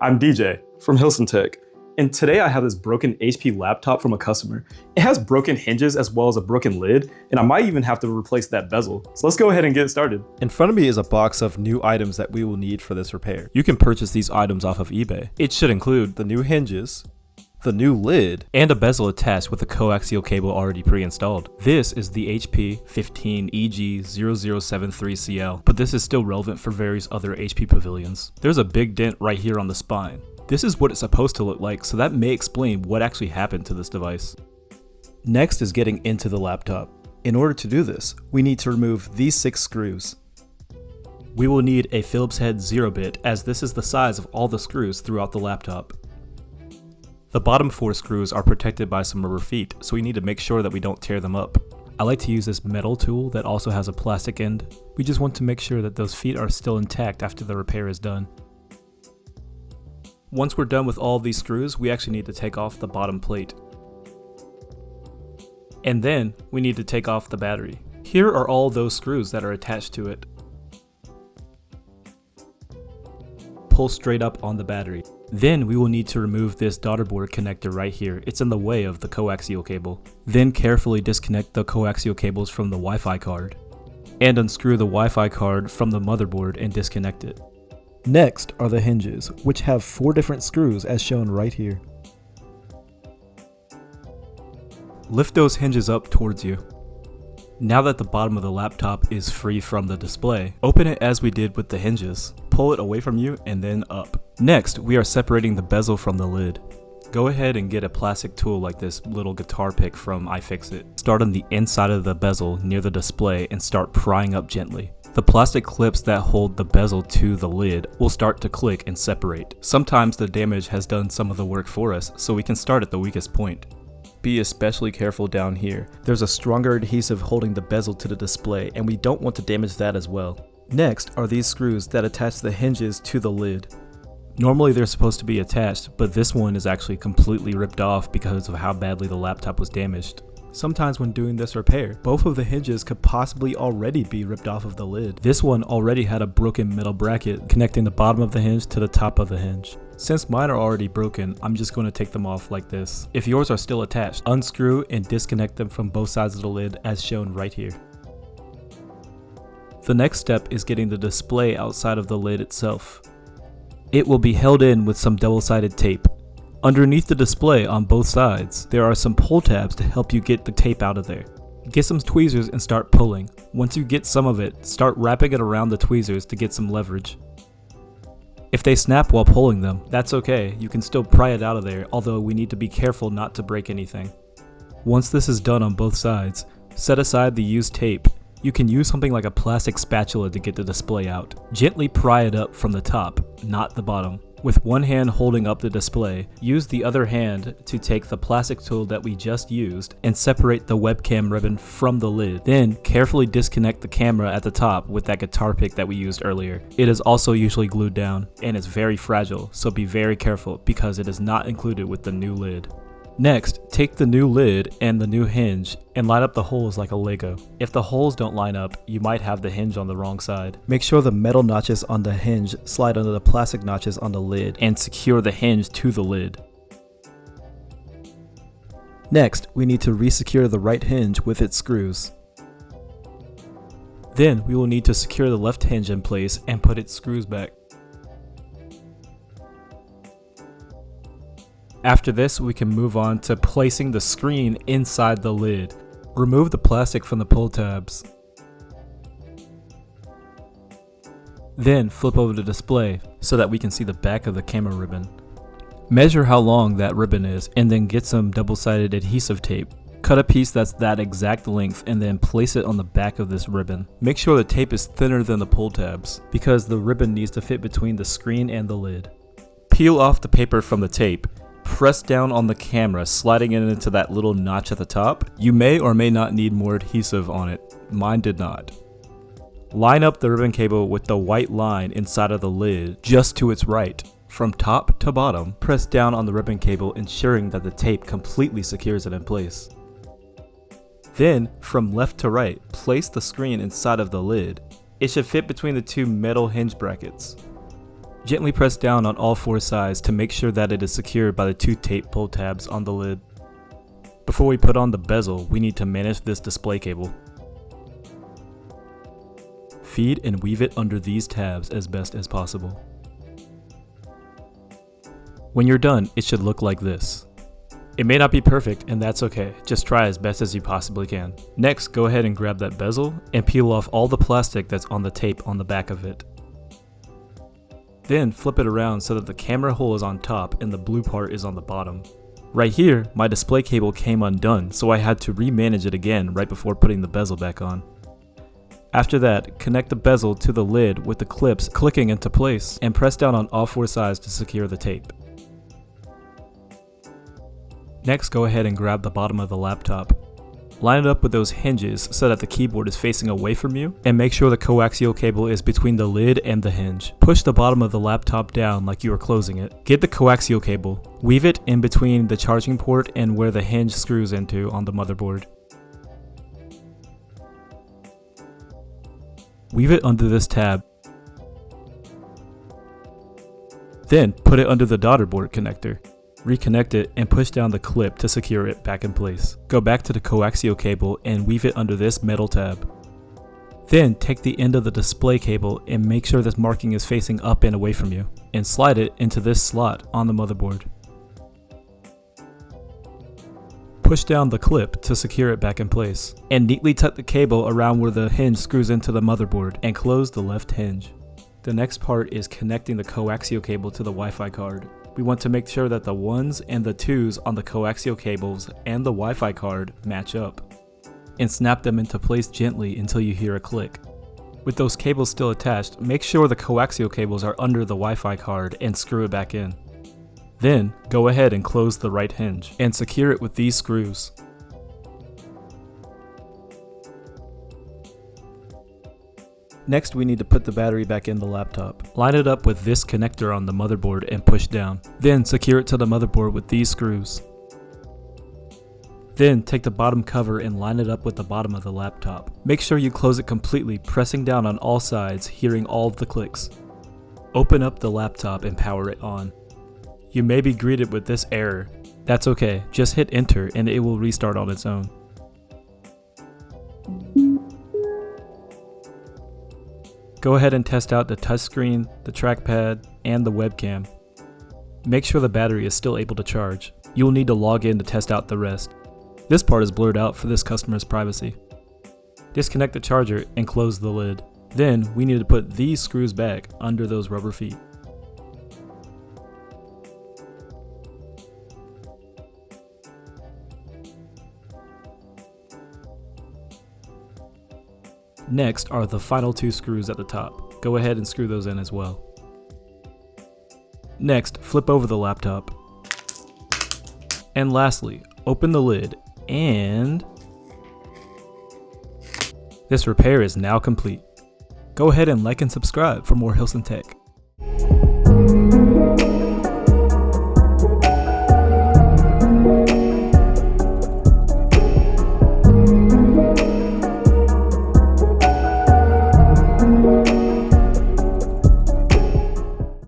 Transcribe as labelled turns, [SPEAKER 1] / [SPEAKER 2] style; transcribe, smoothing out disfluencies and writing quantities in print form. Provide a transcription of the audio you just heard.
[SPEAKER 1] I'm DJ from Hillson Tech, and today I have this broken HP laptop from a customer. It has broken hinges as well as a broken lid, and I might even have to replace that bezel. So let's go ahead and get started.
[SPEAKER 2] In front of me is a box of new items that we will need for this repair. You can purchase these items off of eBay. It should include the new hinges, the new lid, and a bezel attached with a coaxial cable already pre-installed. This is the HP 15EG0073CL, but this is still relevant for various other HP Pavilions. There's a big dent right here on the spine. This is what it's supposed to look like, so that may explain what actually happened to this device. Next is getting into the laptop. In order to do this, we need to remove these 6 screws. We will need a Phillips head 0-bit, as this is the size of all the screws throughout the laptop. The bottom 4 screws are protected by some rubber feet, so we need to make sure that we don't tear them up. I like to use this metal tool that also has a plastic end. We just want to make sure that those feet are still intact after the repair is done. Once we're done with all of these screws, we actually need to take off the bottom plate. And then we need to take off the battery. Here are all those screws that are attached to it. Pull straight up on the battery. Then we will need to remove this daughter board connector right here. It's in the way of the coaxial cable. Then carefully disconnect the coaxial cables from the Wi-Fi card. And unscrew the Wi-Fi card from the motherboard and disconnect it. Next are the hinges, which have 4 different screws as shown right here. Lift those hinges up towards you. Now that the bottom of the laptop is free from the display, open it as we did with the hinges. Pull it away from you and then up. Next, we are separating the bezel from the lid. Go ahead and get a plastic tool like this little guitar pick from iFixit. Start on the inside of the bezel near the display and start prying up gently. The plastic clips that hold the bezel to the lid will start to click and separate. Sometimes the damage has done some of the work for us, so we can start at the weakest point. Be especially careful down here. There's a stronger adhesive holding the bezel to the display, and we don't want to damage that as well. Next are these screws that attach the hinges to the lid. Normally they're supposed to be attached, but this one is actually completely ripped off because of how badly the laptop was damaged. Sometimes when doing this repair, both of the hinges could possibly already be ripped off of the lid. This one already had a broken metal bracket connecting the bottom of the hinge to the top of the hinge. Since mine are already broken, I'm just going to take them off like this. If yours are still attached, unscrew and disconnect them from both sides of the lid as shown right here. The next step is getting the display outside of the lid itself. It will be held in with some double-sided tape. Underneath the display on both sides, there are some pull tabs to help you get the tape out of there. Get some tweezers and start pulling. Once you get some of it, start wrapping it around the tweezers to get some leverage. If they snap while pulling them, that's okay, you can still pry it out of there, although we need to be careful not to break anything. Once this is done on both sides, set aside the used tape. You can use something like a plastic spatula to get the display out. Gently pry it up from the top, not the bottom. With one hand holding up the display, use the other hand to take the plastic tool that we just used and separate the webcam ribbon from the lid. Then carefully disconnect the camera at the top with that guitar pick that we used earlier. It is also usually glued down and it's very fragile, so be very careful because it is not included with the new lid. Next, take the new lid and the new hinge and line up the holes like a Lego. If the holes don't line up, you might have the hinge on the wrong side. Make sure the metal notches on the hinge slide under the plastic notches on the lid and secure the hinge to the lid. Next, we need to resecure the right hinge with its screws. Then we will need to secure the left hinge in place and put its screws back. After this, we can move on to placing the screen inside the lid. Remove the plastic from the pull tabs. Then flip over the display so that we can see the back of the camera ribbon. Measure how long that ribbon is and then get some double-sided adhesive tape. Cut a piece that's that exact length and then place it on the back of this ribbon. Make sure the tape is thinner than the pull tabs because the ribbon needs to fit between the screen and the lid. Peel off the paper from the tape. Press down on the camera, sliding it into that little notch at the top. You may or may not need more adhesive on it. Mine did not. Line up the ribbon cable with the white line inside of the lid, just to its right. From top to bottom, press down on the ribbon cable, ensuring that the tape completely secures it in place. Then, from left to right, place the screen inside of the lid. It should fit between the 2 metal hinge brackets. Gently press down on all four sides to make sure that it is secured by the two tape pull tabs on the lid. Before we put on the bezel, we need to manage this display cable. Feed and weave it under these tabs as best as possible. When you're done, it should look like this. It may not be perfect, and that's okay. Just try as best as you possibly can. Next, go ahead and grab that bezel and peel off all the plastic that's on the tape on the back of it. Then flip it around so that the camera hole is on top and the blue part is on the bottom. Right here, my display cable came undone, so I had to remanage it again right before putting the bezel back on. After that, connect the bezel to the lid with the clips clicking into place and press down on all four sides to secure the tape. Next, go ahead and grab the bottom of the laptop. Line it up with those hinges so that the keyboard is facing away from you, and make sure the coaxial cable is between the lid and the hinge. Push the bottom of the laptop down like you are closing it. Get the coaxial cable. Weave it in between the charging port and where the hinge screws into on the motherboard. Weave it under this tab. Then put it under the daughter board connector. Reconnect it and push down the clip to secure it back in place. Go back to the coaxial cable and weave it under this metal tab. Then take the end of the display cable and make sure this marking is facing up and away from you, and slide it into this slot on the motherboard. Push down the clip to secure it back in place, and neatly tuck the cable around where the hinge screws into the motherboard and close the left hinge. The next part is connecting the coaxial cable to the Wi-Fi card. We want to make sure that the 1s and the 2s on the coaxial cables and the Wi-Fi card match up, and snap them into place gently until you hear a click. With those cables still attached, make sure the coaxial cables are under the Wi-Fi card and screw it back in. Then, go ahead and close the right hinge and secure it with these screws. Next, we need to put the battery back in the laptop. Line it up with this connector on the motherboard and push down. Then secure it to the motherboard with these screws. Then take the bottom cover and line it up with the bottom of the laptop. Make sure you close it completely, pressing down on all sides, hearing all of the clicks. Open up the laptop and power it on. You may be greeted with this error. That's okay, just hit enter and it will restart on its own. Go ahead and test out the touchscreen, the trackpad, and the webcam. Make sure the battery is still able to charge. You will need to log in to test out the rest. This part is blurred out for this customer's privacy. Disconnect the charger and close the lid. Then we need to put these screws back under those rubber feet. Next are the final two screws at the top. Go ahead and screw those in as well. Next, flip over the laptop. And lastly, open the lid and this repair is now complete. Go ahead and like and subscribe for more Hillson Tech.